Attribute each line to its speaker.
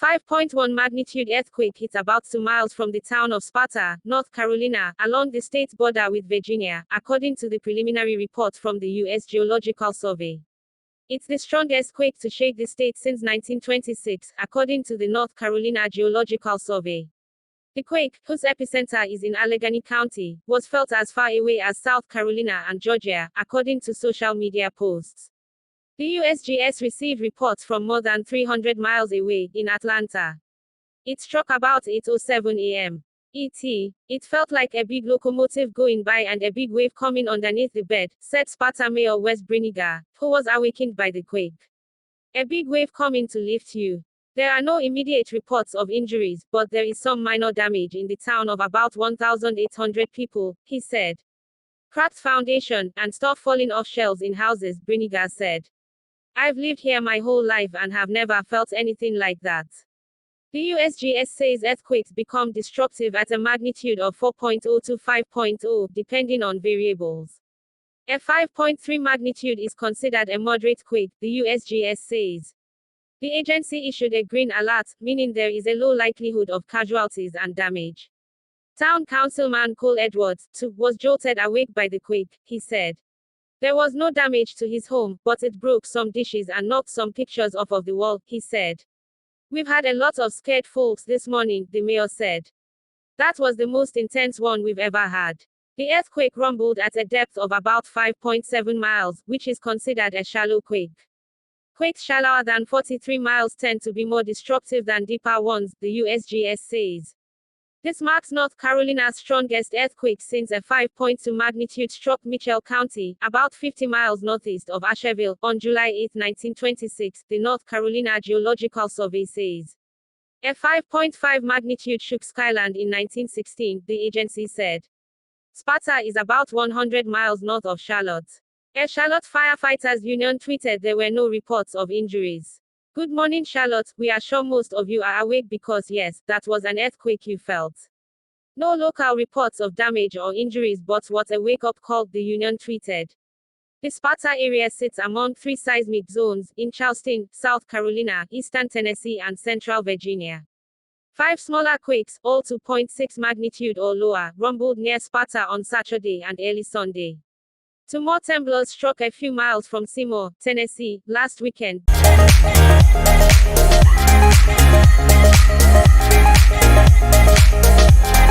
Speaker 1: 5.1 magnitude earthquake hit about 2 miles from the town of Sparta, North Carolina, along the state's border with Virginia, according to the preliminary report from the U.S. Geological Survey. It's the strongest quake to shake the state since 1926, according to the North Carolina Geological Survey. The quake, whose epicenter is in Allegheny County, was felt as far away as South Carolina and Georgia, according to social media posts. The USGS received reports from more than 300 miles away, in Atlanta. It struck about 8:07 a.m. ET. It felt like a big locomotive going by and a big wave coming underneath the bed, said Sparta Mayor Wes Brinegar, who was awakened by the quake. A big wave coming to lift you. There are no immediate reports of injuries, but there is some minor damage in the town of about 1,800 people, he said. Cracked foundation, and stuff falling off shelves in houses, Brinegar said. I've lived here my whole life and have never felt anything like that. The USGS says earthquakes become destructive at a magnitude of 4.0 to 5.0, depending on variables. A 5.3 magnitude is considered a moderate quake, the USGS says. The agency issued a green alert, meaning there is a low likelihood of casualties and damage. Town Councilman Cole Edwards, too, was jolted awake by the quake, he said. There was no damage to his home, but it broke some dishes and knocked some pictures off of the wall, he said. We've had a lot of scared folks this morning, the mayor said. That was the most intense one we've ever had. The earthquake rumbled at a depth of about 5.7 miles, which is considered a shallow quake. Quakes shallower than 43 miles tend to be more destructive than deeper ones, the USGS says. This marks North Carolina's strongest earthquake since a 5.2 magnitude struck Mitchell County, about 50 miles northeast of Asheville, on July 8, 1926, the North Carolina Geological Survey says. A 5.5 magnitude shook Skyland in 1916, the agency said. Sparta is about 100 miles north of Charlotte. A Charlotte Firefighters Union tweeted there were no reports of injuries. Good morning, Charlotte. We are sure most of you are awake because yes, that was an earthquake you felt. No local reports of damage or injuries, but what a wake-up call, the union tweeted. The Sparta area sits among 3 seismic zones, in Charleston, South Carolina, Eastern Tennessee and Central Virginia. 5 smaller quakes, all 2.6 magnitude or lower, rumbled near Sparta on Saturday and early Sunday. 2 more tremblers struck a few miles from Seymour, Tennessee, last weekend.